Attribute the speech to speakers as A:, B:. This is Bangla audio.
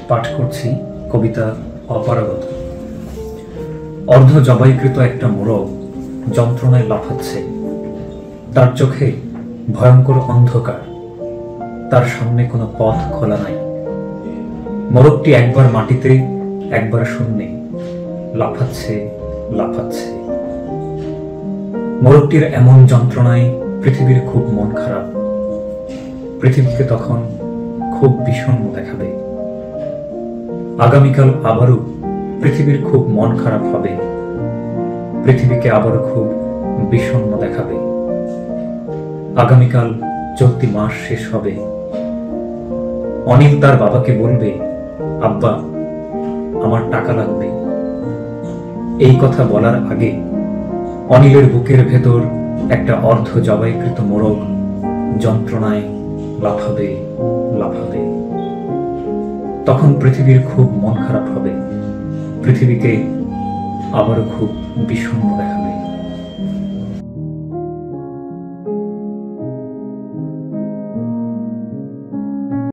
A: পাঠ করছি কবিতা অপারগতা। অর্ধ জবাইকৃত একটা মোরগ যন্ত্রণায় লাফাচ্ছে। তার চোখে ভয়ঙ্কর অন্ধকার, তার সামনে কোনো পথ খোলা নাই। মোরগটি একবার মাটিতে, একবার শূন্যে লাফাচ্ছে লাফাচ্ছে। মোরগটির এমন যন্ত্রণায় পৃথিবীর খুব মন খারাপ। পৃথিবীকে তখন খুব বিষণ্ণ দেখাবে। আগামীকাল আবারও পৃথিবীর খুব মন খারাপ হবে। পৃথিবীকে আবারও খুব বিষণ্ণ দেখাবে। আগামীকাল চলতি মাস শেষ হবে। অনিল তার বাবাকে বলবে, আব্বা, আমার টাকা লাগবে। এই কথা বলার আগে অনিলের বুকের ভেতর একটা অর্ধ জবাইকৃত মোরগ যন্ত্রণায় লাফাবে লাফাবে। তখন পৃথিবীর খুব মন খারাপ হবে। পৃথিবীকে আবারও খুব বিষণ্ণ দেখাবে।